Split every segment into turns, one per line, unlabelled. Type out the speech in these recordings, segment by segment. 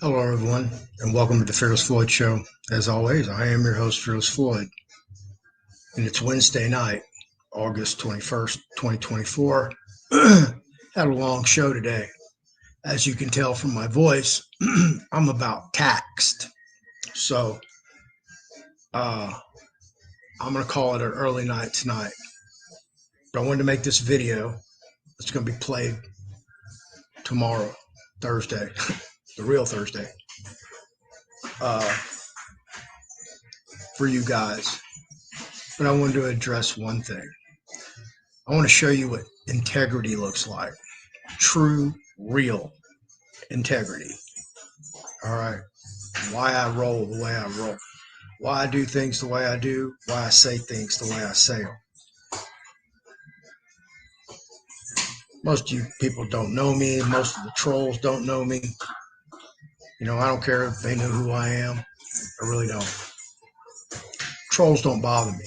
Hello, everyone, and welcome to the Fearless Floyd Show. As always, I am your host, Fearless Floyd, and it's Wednesday night, August 21st, 2024. Had a long show today. As you can tell from my voice, I'm about taxed. So, I'm going to call it an early night tonight. But I wanted to make this video. It's going to be played tomorrow, Thursday, the real Thursday. For you guys, but I wanted to address one thing. I want to show you what integrity looks like. True, real integrity. All right. Why I roll the way I roll. Why I do things the way I do. Why I say things the way I say them. Most of you people don't know me. Most of the trolls don't know me. I don't care if they know who I am. I really don't. Trolls don't bother me.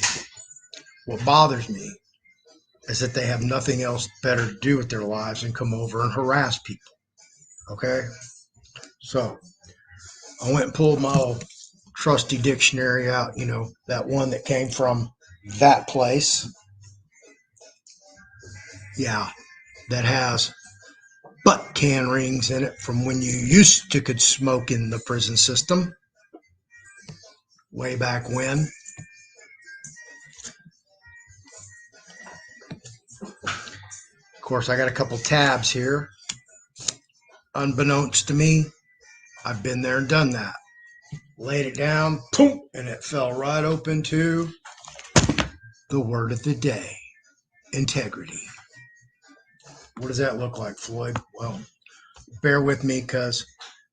What bothers me is that they have nothing else better to do with their lives than come over and harass people. Okay? So, I went and pulled my old trusty dictionary out, that one that came from that place. Yeah, that has butt can rings in it from when you used to could smoke in the prison system. Way back when. Of course, I got a couple tabs here. Unbeknownst to me, I've been there and done that. Laid it down, boom, and it fell right open to the word of the day, integrity. What does that look like, Floyd? Well, bear with me because,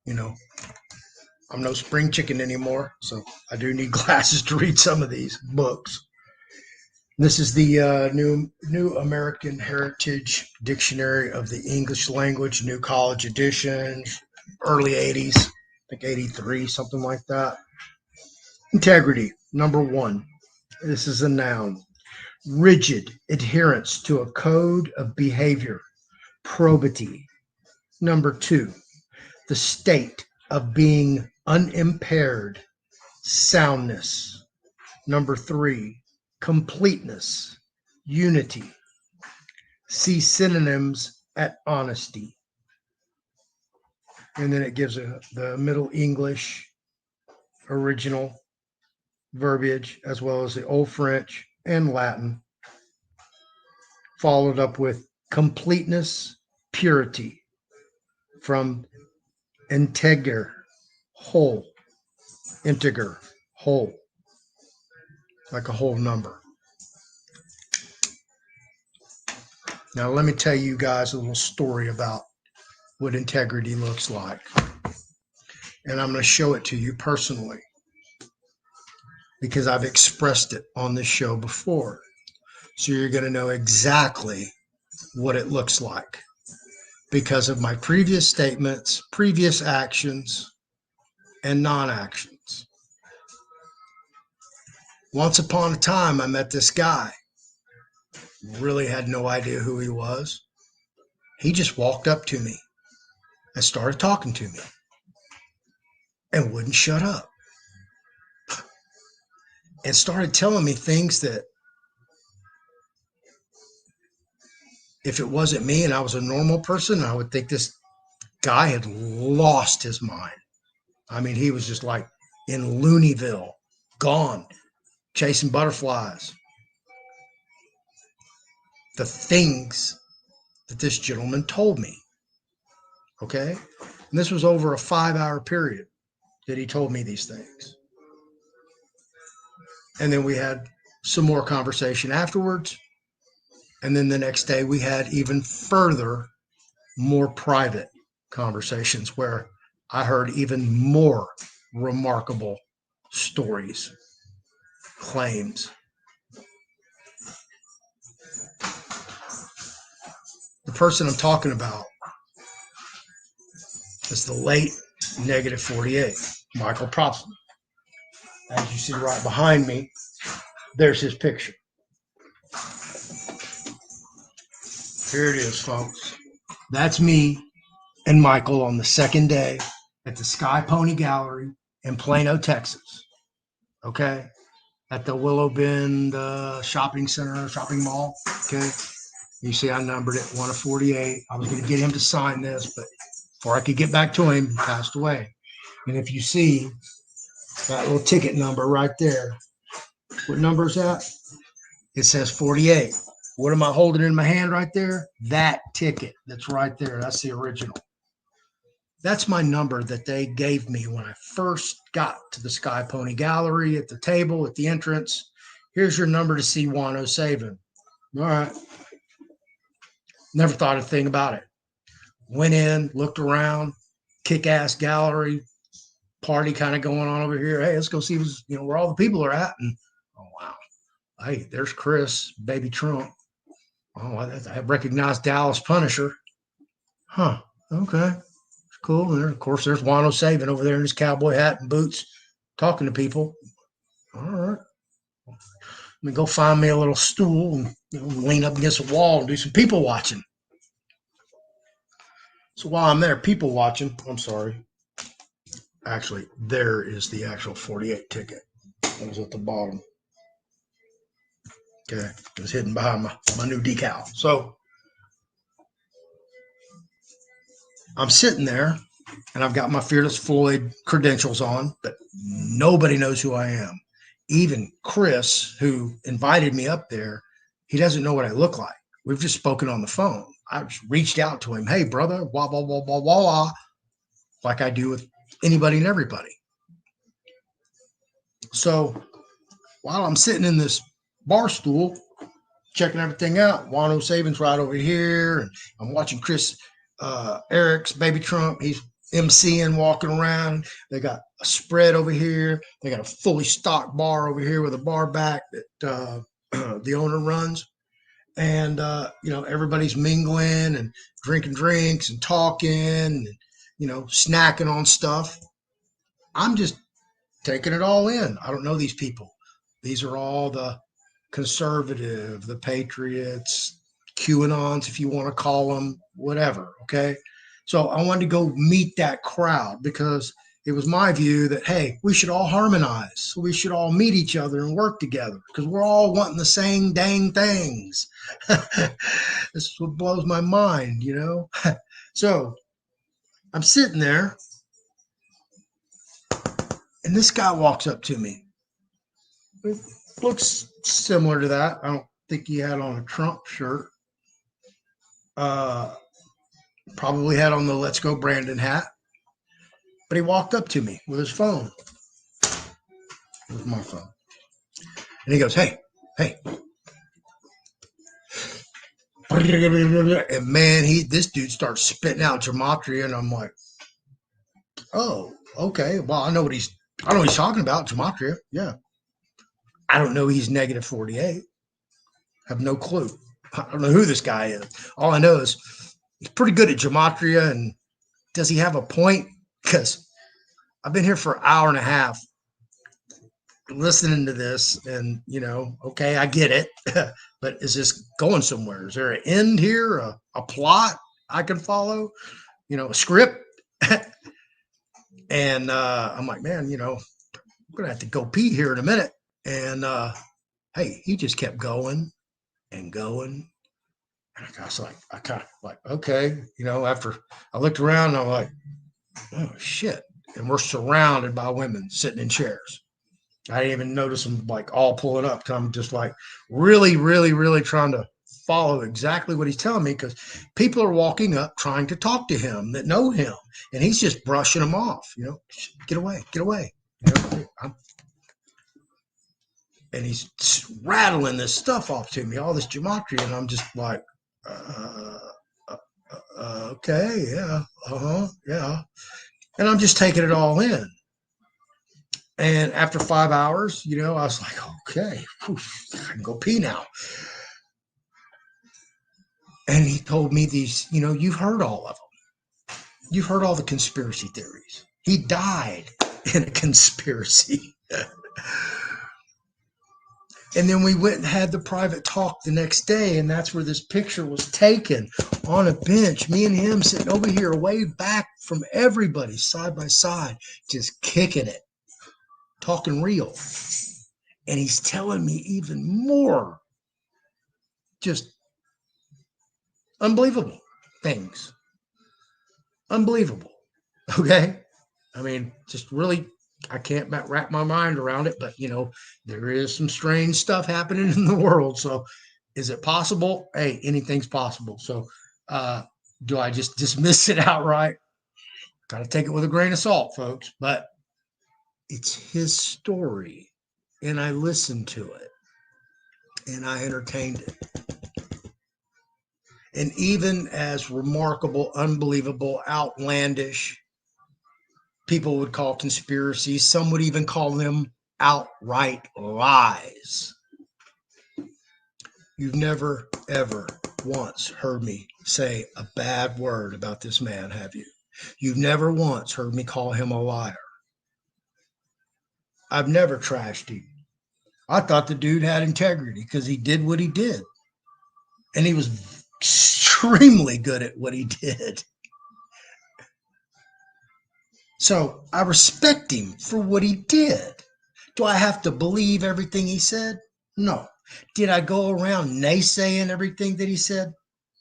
I'm no spring chicken anymore, so I do need glasses to read some of these books. This is the New American Heritage Dictionary of the English Language, New College Edition, early 80s, I think 83, something like that. Integrity, number one. This is a noun. Rigid adherence to a code of behavior. Probity. Number two, the state of being unimpaired. Soundness. Number three, completeness, unity. See synonyms at honesty. And then it gives the Middle English original verbiage, as well as the Old French and Latin, followed up with completeness, purity, from integer, whole, whole, like a whole number. Now, let me tell you guys a little story about what integrity looks like. And I'm going to show it to you personally because I've expressed it on this show before. So you're going to know exactly what it looks like because of my previous statements, previous actions, and non-actions. Once upon a time, I met this guy. Really had no idea who he was. He just walked up to me and started talking to me and wouldn't shut up and started telling me things that if it wasn't me and I was a normal person, I would think this guy had lost his mind. I mean, he was just like in Looneyville, gone, chasing butterflies. The things that this gentleman told me. Okay? And this was over a 5-hour period that he told me these things. And then we had some more conversation afterwards. And then the next day we had even further, more private conversations where I heard even more remarkable stories, claims. The person I'm talking about is the late negative 48, Michael Protzman. As you see right behind me, there's his picture. Here it is, folks. That's me and Michael on the second day at the Sky Pony Gallery in Plano, Texas. Okay. At the Willow Bend shopping mall. Okay. You see, I numbered it 1 of 48. I was going to get him to sign this, but before I could get back to him, he passed away. And if you see that little ticket number right there, what number is that? It says 48. What am I holding in my hand right there? That ticket that's right there. That's the original. That's my number that they gave me when I first got to the Sky Pony Gallery at the table at the entrance. Here's your number to see Wano Savin. All right. Never thought a thing about it. Went in, looked around, kick-ass gallery, party kind of going on over here. Hey, let's go see where all the people are at. And oh wow, hey, there's Chris, Baby Trump. Oh, I recognized Dallas Punisher. Huh? Okay, cool. And of course, there's Wano Savin over there in his cowboy hat and boots, talking to people. All right, let me go find me a little stool and lean up against a wall and do some people watching. So while I'm there, people watching. I'm sorry. Actually, there is the actual 48 ticket. It was at the bottom. Okay. It was hidden behind my new decal. So I'm sitting there and I've got my Fearless Floyd credentials on, but nobody knows who I am. Even Chris, who invited me up there, he doesn't know what I look like. We've just spoken on the phone. I just reached out to him. Hey, brother, blah, blah, blah, blah, blah, like I do with anybody and everybody. So while I'm sitting in this bar stool, checking everything out, Wano Savin's right over here, and I'm watching Chris Eric's Baby Trump. He's MCing, walking around. They got a spread over here. They got a fully stocked bar over here with a bar back that the owner runs. And, everybody's mingling and drinking drinks and talking and, snacking on stuff. I'm just taking it all in. I don't know these people. These are all the conservative, the patriots, QAnons, if you want to call them, whatever. Okay. So I wanted to go meet that crowd because it was my view that, hey, we should all harmonize. We should all meet each other and work together because we're all wanting the same dang things. This is what blows my mind, So I'm sitting there and this guy walks up to me. It looks similar to that. I don't think he had on a Trump shirt. Probably had on the Let's Go Brandon hat. But he walked up to me with his phone. With my phone. And he goes, hey. And man, this dude starts spitting out gematria, and I'm like, oh, okay. Well, I know what he's talking about, gematria. Yeah. I don't know he's negative 48. Have no clue. I don't know who this guy is. All I know is he's pretty good at gematria. And does he have a point? Because I've been here for an hour and a half listening to this, and okay, I get it. But is this going somewhere? Is there an end here? A plot I can follow? A script? And I'm like, man, I'm gonna have to go pee here in a minute. And hey, he just kept going and going. And I was like, I kind of like, okay, after I looked around, and I'm like, oh shit. And we're surrounded by women sitting in chairs. I didn't even notice them like all pulling up. I'm just like really, really, really trying to follow exactly what he's telling me because people are walking up trying to talk to him that know him, and he's just brushing them off. Get away. And he's rattling this stuff off to me, all this gematria, and I'm just like, okay, yeah, yeah, and I'm just taking it all in. And after 5 hours, I was like, okay, I can go pee now. And he told me these, you've heard all of them. You've heard all the conspiracy theories. He died in a conspiracy. And then we went and had the private talk the next day, and that's where this picture was taken on a bench. Me and him sitting over here, way back from everybody, side by side, just kicking it, talking real. And he's telling me even more just unbelievable things. Unbelievable. Okay? I mean, just really, I can't wrap my mind around it, but there is some strange stuff happening in the world. So is it possible? Hey, anything's possible. So do I just dismiss it outright? Got to take it with a grain of salt, folks. But it's his story, and I listened to it, and I entertained it. And even as remarkable, unbelievable, outlandish, people would call conspiracies, some would even call them outright lies. You've never, ever once heard me say a bad word about this man, have you? You've never once heard me call him a liar. I've never trashed him. I thought the dude had integrity because he did what he did. And he was extremely good at what he did. So I respect him for what he did. Do I have to believe everything he said? No. Did I go around naysaying everything that he said?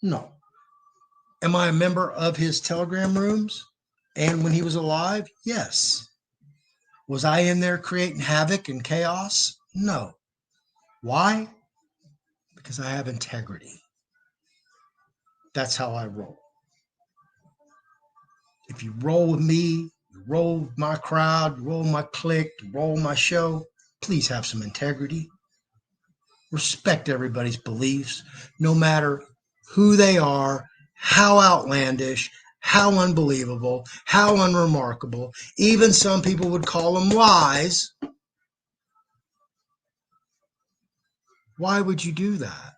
No. Am I a member of his Telegram rooms? And when he was alive? Yes. Was I in there creating havoc and chaos? No. Why? Because I have integrity. That's how I roll. If you roll with me, you roll with my crowd, you roll my clique, you roll my show, please have some integrity. Respect everybody's beliefs, no matter who they are, how outlandish, how unbelievable, how unremarkable. Even some people would call them lies. Why would you do that?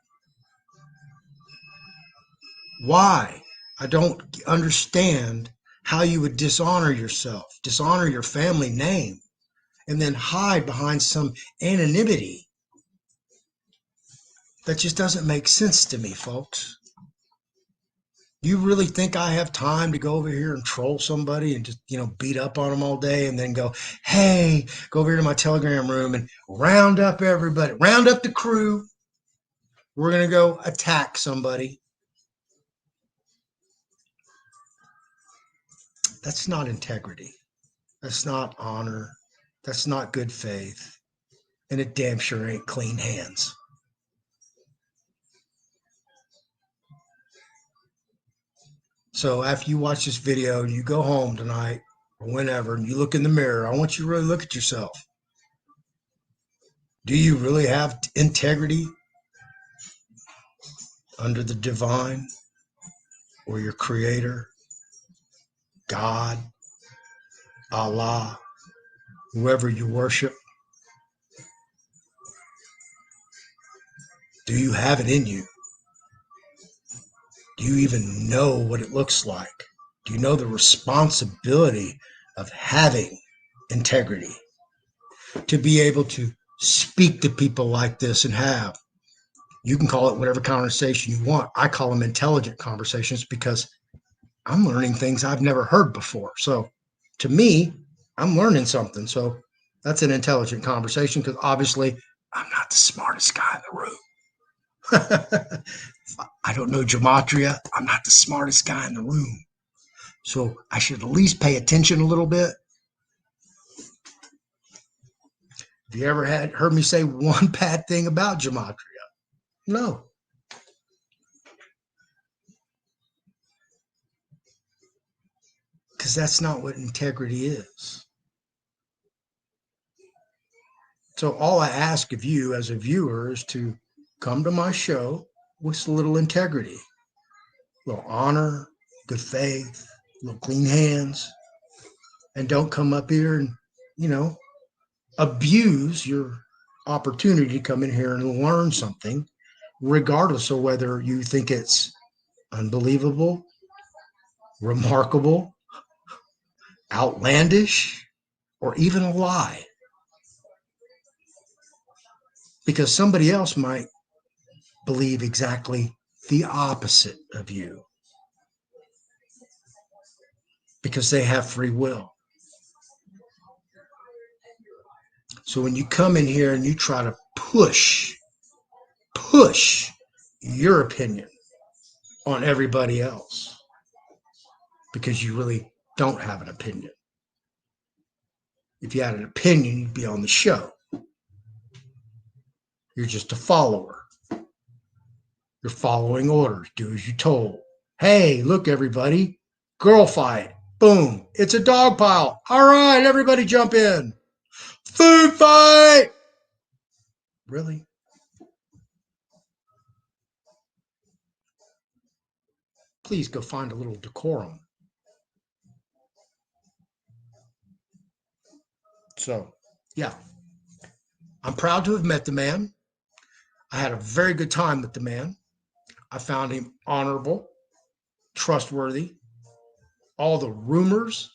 Why? I don't understand how you would dishonor yourself, dishonor your family name, and then hide behind some anonymity. That just doesn't make sense to me, folks. You really think I have time to go over here and troll somebody and just, beat up on them all day and then go, hey, go over here to my Telegram room and round up everybody, round up the crew. We're going to go attack somebody. That's not integrity. That's not honor. That's not good faith. And it damn sure ain't clean hands. So after you watch this video and you go home tonight or whenever and you look in the mirror, I want you to really look at yourself. Do you really have integrity under the divine or your creator, God, Allah, whoever you worship? Do you have it in you? Do you even know what it looks like? Do you know the responsibility of having integrity? To be able to speak to people like this and have, you can call it whatever conversation you want. I call them intelligent conversations because I'm learning things I've never heard before. So to me, I'm learning something. So that's an intelligent conversation because obviously I'm not the smartest guy in the room. I don't know gematria. I'm not the smartest guy in the room. So I should at least pay attention a little bit. Have you ever heard me say one bad thing about gematria? No. Because that's not what integrity is. So all I ask of you as a viewer is to come to my show with a little integrity, a little honor, good faith, a little clean hands, and don't come up here and, abuse your opportunity to come in here and learn something, regardless of whether you think it's unbelievable, remarkable, outlandish, or even a lie. because somebody else might believe exactly the opposite of you because they have free will. So when you come in here and you try to push your opinion on everybody else because you really don't have an opinion. If you had an opinion, you'd be on the show. You're just a follower. You're following orders. Do as you're told. Hey, look, everybody. Girl fight. Boom. It's a dog pile. All right, everybody jump in. Food fight. Really? Please go find a little decorum. So, yeah. I'm proud to have met the man. I had a very good time with the man. I found him honorable, trustworthy. All the rumors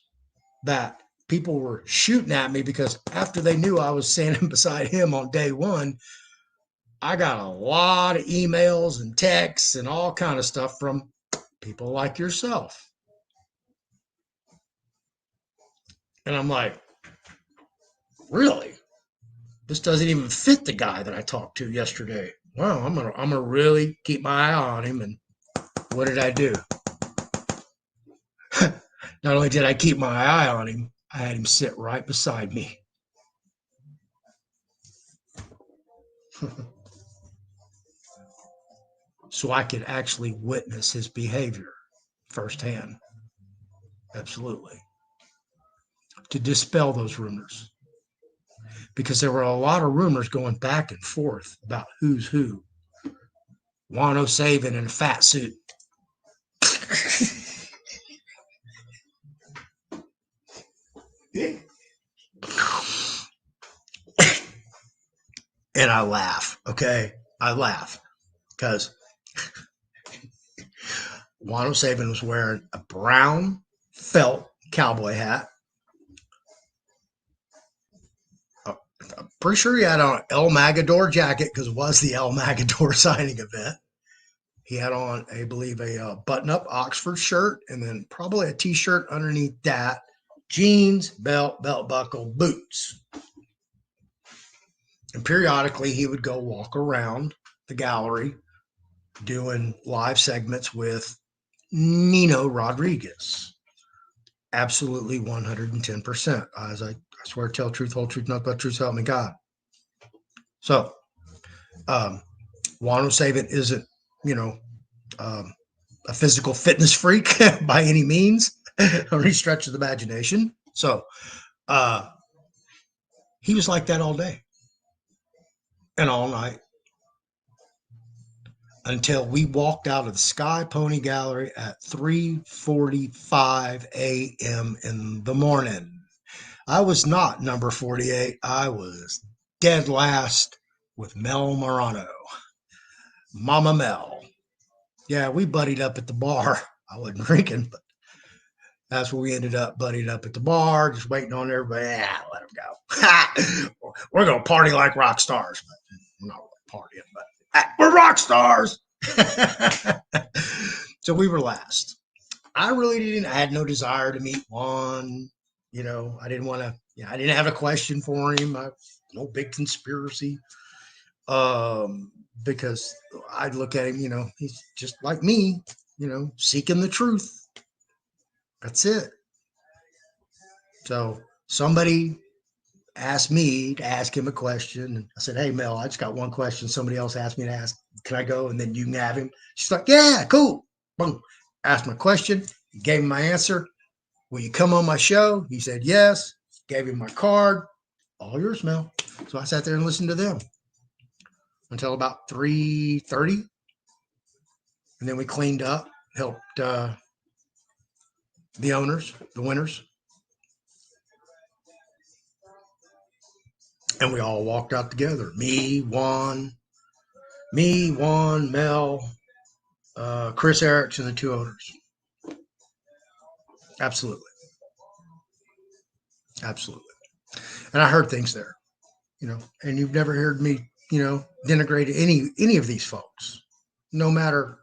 that people were shooting at me because after they knew I was standing beside him on day one, I got a lot of emails and texts and all kind of stuff from people like yourself. And I'm like, really? This doesn't even fit the guy that I talked to yesterday. Well, I'm gonna really keep my eye on him. And what did I do? Not only did I keep my eye on him, I had him sit right beside me. So I could actually witness his behavior firsthand. Absolutely. To dispel those rumors. Because there were a lot of rumors going back and forth about who's who. Wano Savin in a fat suit. And I laugh, okay? I laugh because Wano Savin was wearing a brown felt cowboy hat. I'm pretty sure he had on an El Magador jacket because it was the El Magador signing event. He had on, I believe, a button-up Oxford shirt and then probably a T-shirt underneath that. Jeans, belt buckle, boots. And periodically, he would go walk around the gallery doing live segments with Nino Rodriguez. Absolutely 110%. As I swear, tell truth, whole truth, not but truth, so help me God. So, Wano Savin isn't, a physical fitness freak by any means, or any stretch of the imagination. So, he was like that all day and all night until we walked out of the Sky Pony Gallery at 3:45 a.m. in the morning. I was not number 48. I was dead last with Mel Morano. Mama Mel. Yeah, we buddied up at the bar. I wasn't drinking, but that's where we ended up, buddied up at the bar, just waiting on everybody. Let them go. We're going to party like rock stars. But we're not really partying, but we're rock stars. So we were last. I had no desire to meet Juan. I didn't want to, I didn't have a question for him. No big conspiracy. Because I'd look at him, he's just like me, seeking the truth. That's it. So somebody asked me to ask him a question. And I said, hey, Mel, I just got one question. Somebody else asked me to ask, can I go? And then you can have him. She's like, yeah, cool. Boom. Asked my question. Gave him my answer. Will you come on my show? He said, yes. Gave him my card. All yours, Mel. So I sat there and listened to them until about 3:30. And then we cleaned up, helped the winners. And we all walked out together. Me, Juan, Mel, Chris Erickson, the two owners. Absolutely. And I heard things there, and you've never heard me denigrate any of these folks, no matter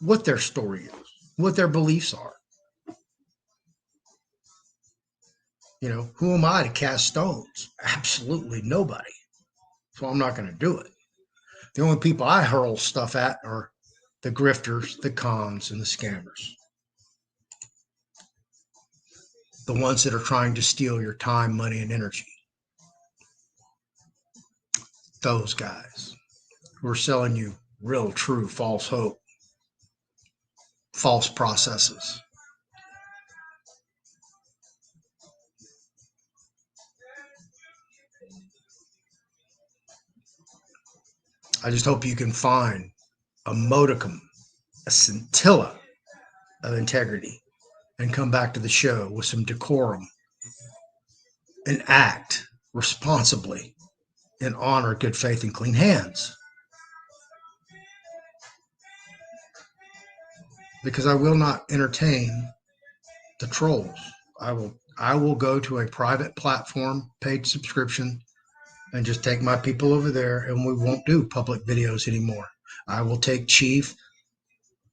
what their story is, what their beliefs are. Who am I to cast stones? Absolutely nobody. So I'm not going to do it. The only people I hurl stuff at are the grifters, the cons, and the scammers. The ones that are trying to steal your time, money, and energy. Those guys who are selling you real, true, false hope, false processes. I just hope you can find a modicum, a scintilla of integrity and come back to the show with some decorum and act responsibly and honor good faith and clean hands. Because I will not entertain the trolls. I will go to a private platform, paid subscription, and just take my people over there, and we won't do public videos anymore. I will take Chief,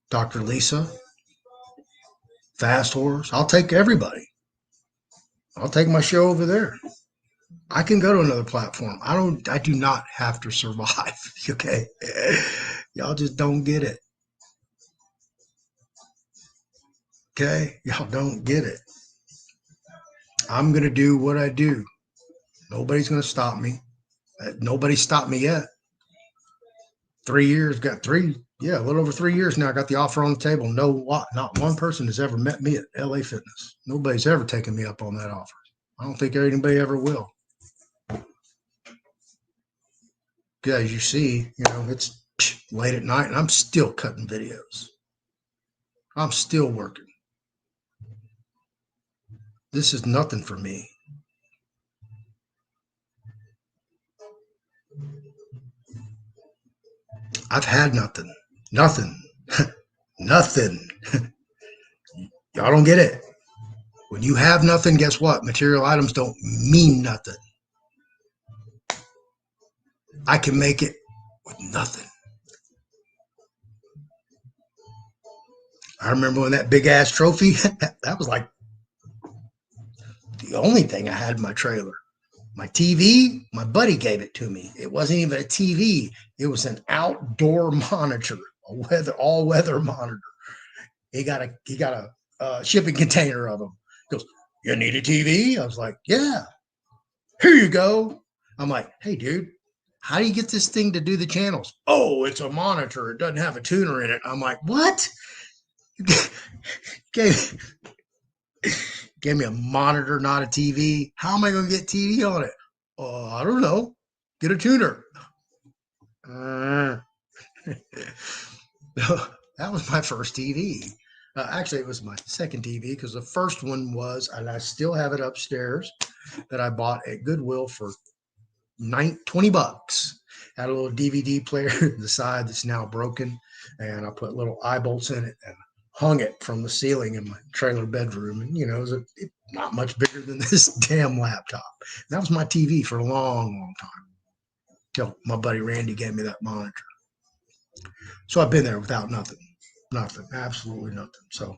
Dr. Lisa, Fast Horse. I'll take everybody. I'll take my show over there. I can go to another platform. I do not have to survive. Okay. Y'all just don't get it. Okay. Y'all don't get it. I'm going to do what I do. Nobody's going to stop me. Nobody stopped me yet. 3 years, a little over 3 years now. I got the offer on the table. Not one person has ever met me at LA Fitness. Nobody's ever taken me up on that offer. I don't think anybody ever will. Yeah, as you see, it's late at night and I'm still cutting videos. I'm still working. This is nothing for me. I've had nothing. Nothing. Nothing. Y'all don't get it. When you have nothing, guess what? Material items don't mean nothing. I can make it with nothing. I remember when that big ass trophy, that was like the only thing I had in my trailer. My TV, my buddy gave it to me. It wasn't even a TV. It was an outdoor monitor, all weather monitor. He got a shipping container of them. He goes, "You need a TV?" I was like, "Yeah." "Here you go." I'm like, "Hey, dude, how do you get this thing to do the channels?" "Oh, it's a monitor. It doesn't have a tuner in it." I'm like, "What?" Gave me a monitor, not a TV. How am I going to get TV on it? I don't know. Get a tuner. That was my first TV. Actually, it was my second TV because the first one was, and I still have it upstairs, that I bought at Goodwill for $20. Had a little DVD player at the side that's now broken, and I put little eye bolts in it and hung it from the ceiling in my trailer bedroom. And, it was not much bigger than this damn laptop. That was my TV for a long, long time. Till my buddy Randy gave me that monitor. So I've been there without nothing. Nothing. Absolutely nothing. So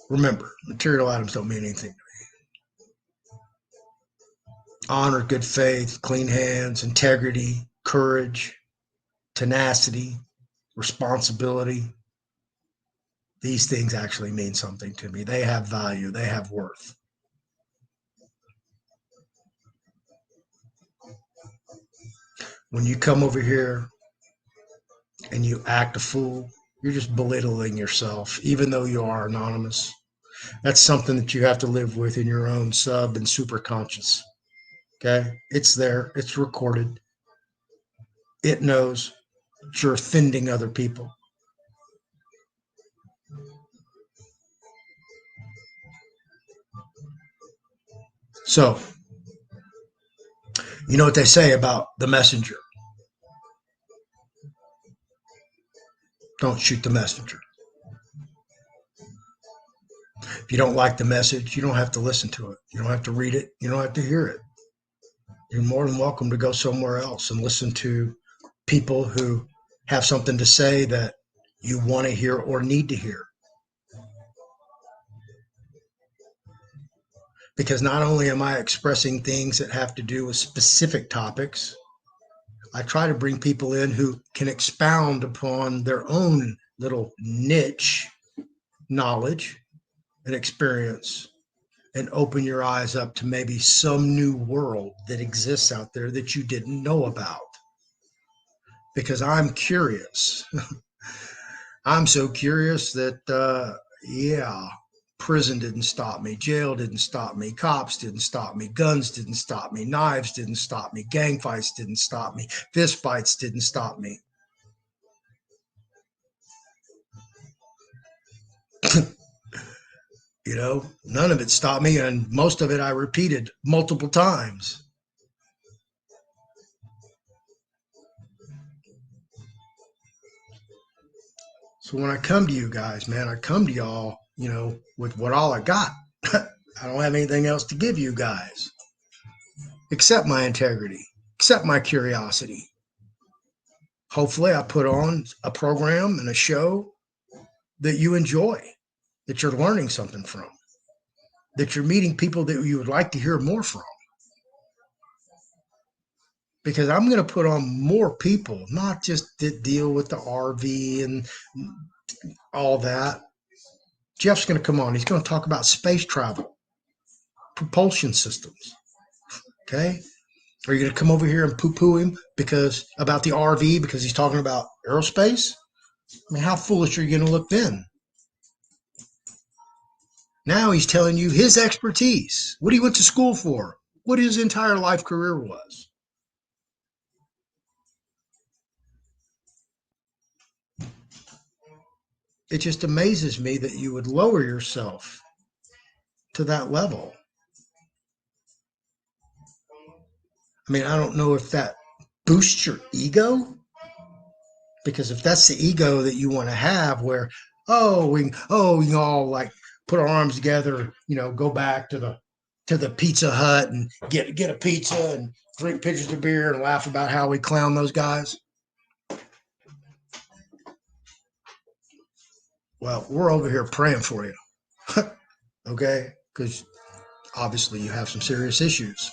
remember, material items don't mean anything to me. Honor, good faith, clean hands, integrity, courage, tenacity, responsibility. These things actually mean something to me. They have value. They have worth. When you come over here and you act a fool, you're just belittling yourself, even though you are anonymous. That's something that you have to live with in your own sub and super conscious. Okay? It's there. It's recorded. It knows that you're offending other people. So, you know what they say about the messenger? Don't shoot the messenger. If you don't like the message, you don't have to listen to it. You don't have to read it. You don't have to hear it. you're more than welcome to go somewhere else and listen to people who have something to say that you want to hear or need to hear. Because not only am I expressing things that have to do with specific topics, I try to bring people in who can expound upon their own little niche knowledge and experience and open your eyes up to maybe some new world that exists out there that you didn't know about. Because I'm curious. I'm so curious that, yeah, prison didn't stop me, jail didn't stop me, cops didn't stop me, guns didn't stop me, knives didn't stop me, gang fights didn't stop me, fist fights didn't stop me. You know, none of it stopped me, and most of it I repeated multiple times. So when I come to you guys, man, I come to y'all, with what all I got. I don't have anything else to give you guys except my integrity, except my curiosity. Hopefully, I put on a program and a show that you enjoy, that you're learning something from, that you're meeting people that you would like to hear more from. Because I'm going to put on more people, not just to deal with the RV and all that. Jeff's going to come on. He's going to talk about space travel, propulsion systems. Okay. Are you going to come over here and poo-poo him about the RV because he's talking about aerospace? I mean, how foolish are you going to look then? Now he's telling you his expertise, what he went to school for, what his entire life career was. It just amazes me that you would lower yourself to that level. I mean, I don't know if that boosts your ego, because if that's the ego that you want to have, where we can all like put our arms together, go back to the Pizza Hut and get a pizza and drink pitchers of beer and laugh about how we clown those guys. Well, we're over here praying for you, okay? Because obviously you have some serious issues.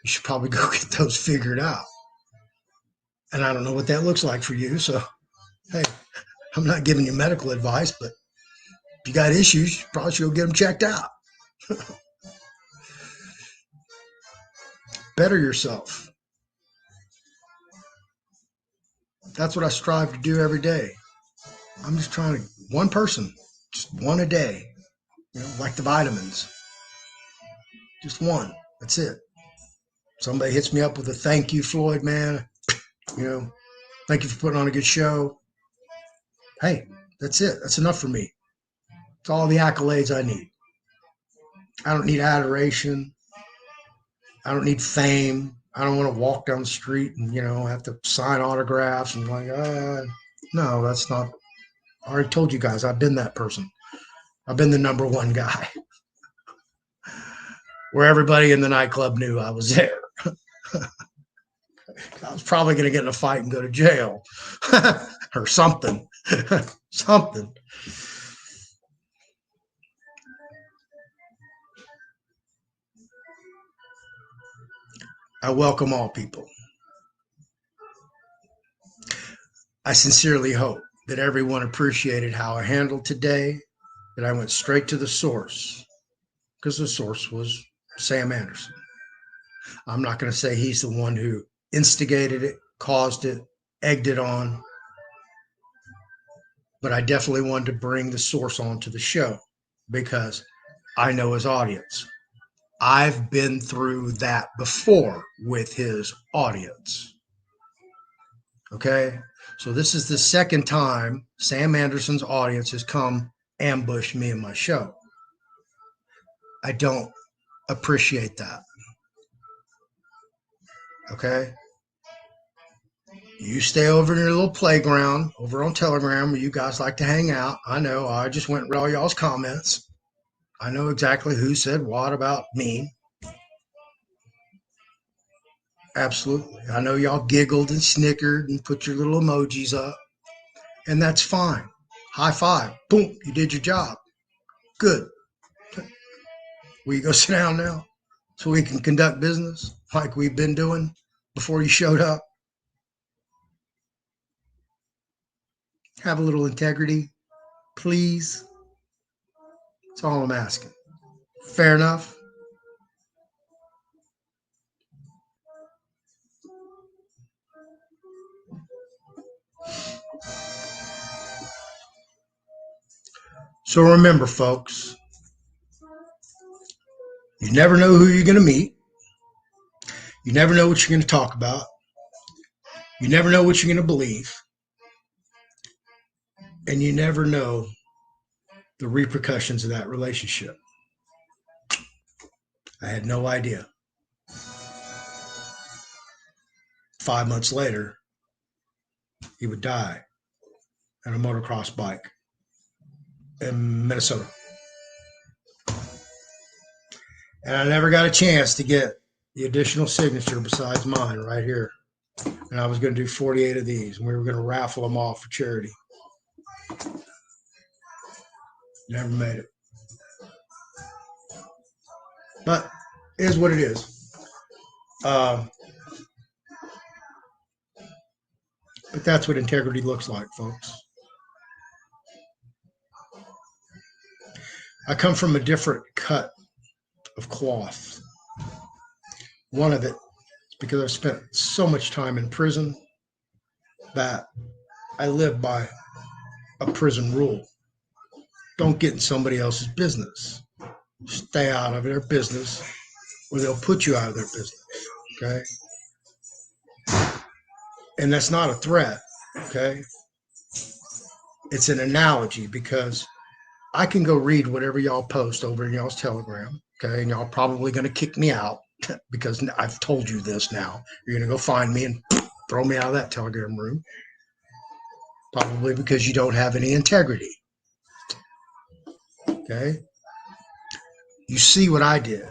You should probably go get those figured out. And I don't know what that looks like for you. So, hey, I'm not giving you medical advice, but if you got issues, you probably should go get them checked out. Better yourself. That's what I strive to do every day. I'm just trying to, one person, just one a day, like the vitamins. Just one. That's it. Somebody hits me up with a thank you, Floyd, man. Thank you for putting on a good show. Hey, that's it. That's enough for me. It's all the accolades I need. I don't need adoration. I don't need fame. I don't want to walk down the street and, have to sign autographs and no, that's not. I already told you guys, I've been that person. I've been the number one guy where everybody in the nightclub knew I was there. I was probably going to get in a fight and go to jail or something. Something. I welcome all people. I sincerely hope that everyone appreciated how I handled today, that I went straight to the source, because the source was Sam Anderson. I'm not going to say he's the one who instigated it, caused it, egged it on, but I definitely wanted to bring the source onto the show because I know his audience. I've been through that before with his audience. Okay? So this is the second time Sam Anderson's audience has come ambush me in my show. I don't appreciate that. Okay? You stay over in your little playground over on Telegram where you guys like to hang out. I know. I just went and read all y'all's comments. I know exactly who said what about me. Absolutely. I know y'all giggled and snickered and put your little emojis up, and that's fine. High five. Boom. You did your job. Good. Will you go sit down now so we can conduct business like we've been doing before you showed up? Have a little integrity, please. That's all I'm asking. Fair enough? So remember, folks, you never know who you're going to meet. You never know what you're going to talk about. You never know what you're going to believe. And you never know the repercussions of that relationship. I had no idea. 5 months later, he would die on a motocross bike in Minnesota. And I never got a chance to get the additional signature besides mine right here. And I was going to do 48 of these, and we were going to raffle them off for charity. Never made it. But it is what it is. But that's what integrity looks like, folks. I come from a different cut of cloth. One of it is because I've spent so much time in prison that I live by a prison rule. Don't get in somebody else's business. Stay out of their business or they'll put you out of their business. Okay? And that's not a threat. Okay? It's an analogy because I can go read whatever y'all post over in y'all's Telegram. Okay? And y'all probably going to kick me out because I've told you this now. You're going to go find me and throw me out of that Telegram room. Probably because you don't have any integrity. Okay? You see what I did.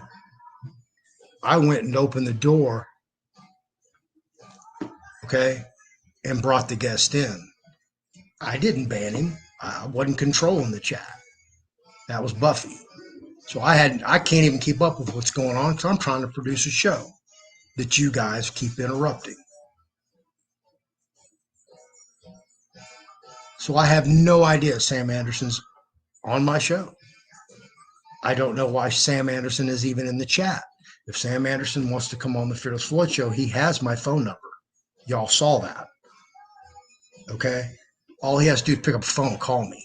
I went and opened the door, okay, and brought the guest in. I didn't ban him. I wasn't controlling the chat. That was Buffy. So I can't even keep up with what's going on because I'm trying to produce a show that you guys keep interrupting. So I have no idea Sam Anderson's on my show. I don't know why Sam Anderson is even in the chat. If Sam Anderson wants to come on the Fearless Floyd show, he has my phone number. Y'all saw that. Okay? All he has to do is pick up the phone and call me.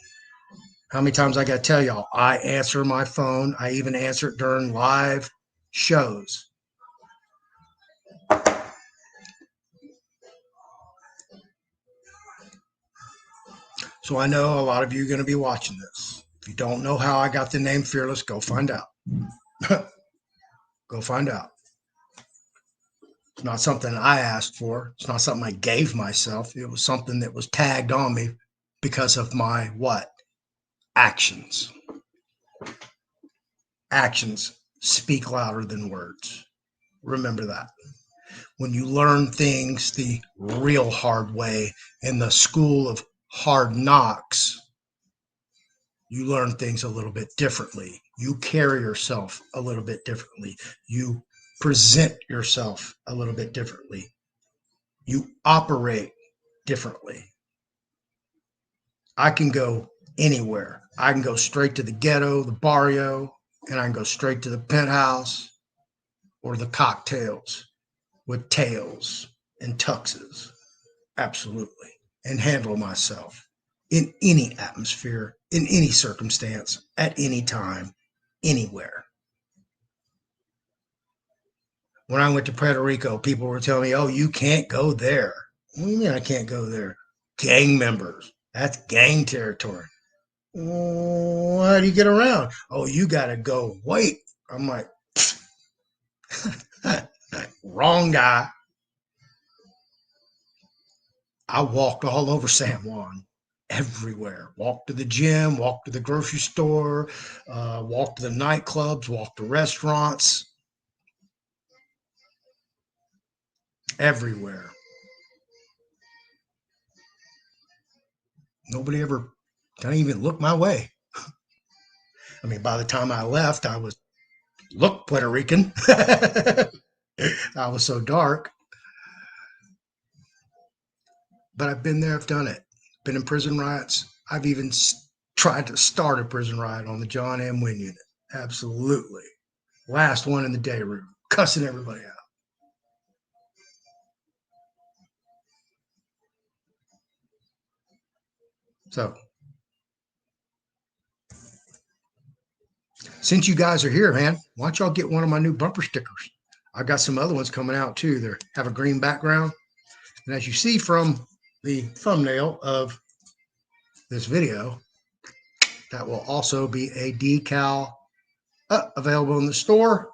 How many times I got to tell y'all, I answer my phone. I even answer it during live shows. So I know a lot of you are going to be watching this. If you don't know how I got the name Fearless, go find out. Go find out. It's not something I asked for. It's not something I gave myself. It was something that was tagged on me because of my what? Actions. Actions speak louder than words. Remember that. When you learn things the real hard way in the school of hard knocks, you learn things a little bit differently. You carry yourself a little bit differently. You present yourself a little bit differently. You operate differently. I can go anywhere. I can go straight to the ghetto, the barrio, and I can go straight to the penthouse or the cocktails with tails and tuxes. Absolutely. And handle myself in any atmosphere, in any circumstance, at any time, anywhere. When I went to Puerto Rico, people were telling me, oh, you can't go there. What do you mean I can't go there? Gang members. That's gang territory. Well, how do you get around? Oh, you got to go. Wait. I'm like, wrong guy. I walked all over San Juan, everywhere. Walked to the gym, walked to the grocery store, walked to the nightclubs, walked to restaurants. everywhere. Nobody ever didn't even look my way. I mean, by the time I left, I was look Puerto Rican. I was so dark, but I've been there. I've done it. Been in prison riots. I've even tried to start a prison riot on the John M. Wynn unit. Absolutely. Last one in the day room, cussing everybody out. So, since you guys are here, man, why don't y'all get one of my new bumper stickers? I've got some other ones coming out too. They have a green background. And as you see from the thumbnail of this video, that will also be a decal available in the store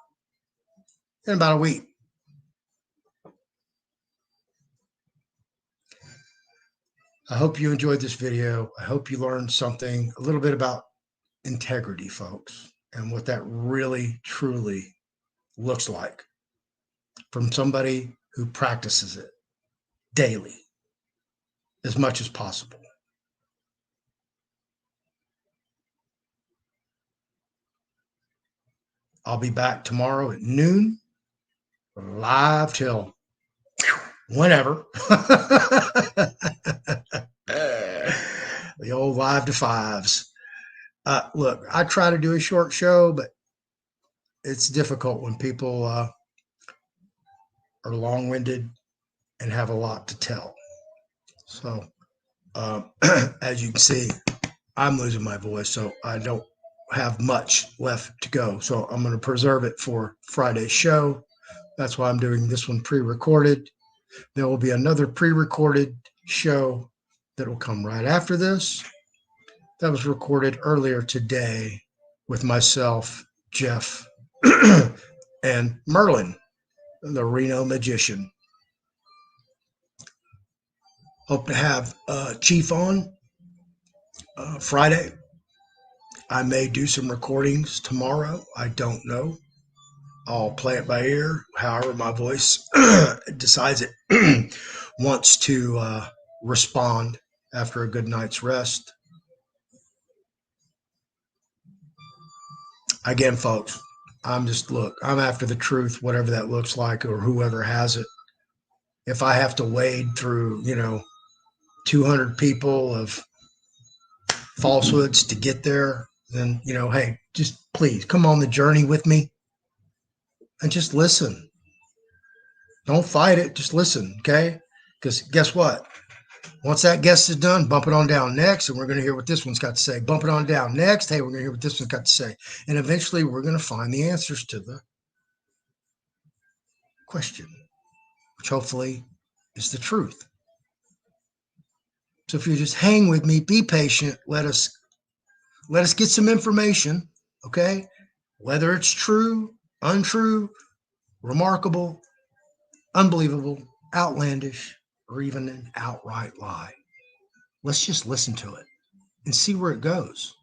in about a week. I hope you enjoyed this video. I hope you learned something, a little bit about integrity, folks, and what that really, truly looks like from somebody who practices it daily as much as possible. I'll be back tomorrow at noon, live till whenever. The old 5 to 5s. Look, I try to do a short show, but it's difficult when people are long-winded and have a lot to tell. So, as you can see, I'm losing my voice, so I don't have much left to go. So I'm going to preserve it for Friday's show. That's why I'm doing this one pre-recorded. There will be another pre-recorded show that will come right after this. That was recorded earlier today with myself, Jeff, and Merlin, the Reno magician. Hope to have Chief on Friday. I may do some recordings tomorrow. I don't know. I'll play it by ear, however my voice decides it wants to respond after a good night's rest. Again, folks, I'm after the truth, whatever that looks like, or whoever has it. If I have to wade through, 200 people of falsehoods to get there, then, hey, just please come on the journey with me and just listen. Don't fight it. Just listen, okay? Because guess what? Once that guest is done, bump it on down next, and we're going to hear what this one's got to say. Bump it on down next. Hey, we're going to hear what this one's got to say. And eventually, we're going to find the answers to the question, which hopefully is the truth. So if you just hang with me, be patient, let us get some information, okay? Whether it's true, untrue, remarkable, unbelievable, outlandish, or even an outright lie. Let's just listen to it and see where it goes.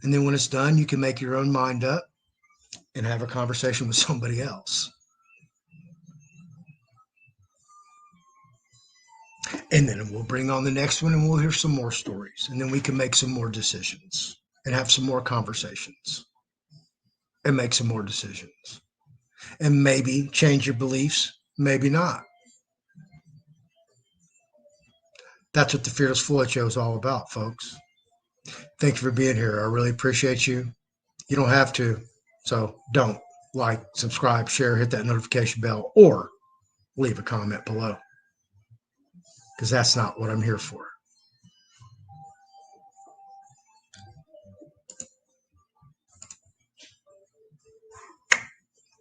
And then when it's done, you can make your own mind up and have a conversation with somebody else. And then we'll bring on the next one and we'll hear some more stories. And then we can make some more decisions and have some more conversations and make some more decisions. And maybe change your beliefs, maybe not. That's what the Fearless Floyd Show is all about, folks. Thank you for being here. I really appreciate you. You don't have to, so don't. Like, subscribe, share, hit that notification bell, or leave a comment below, because that's not what I'm here for.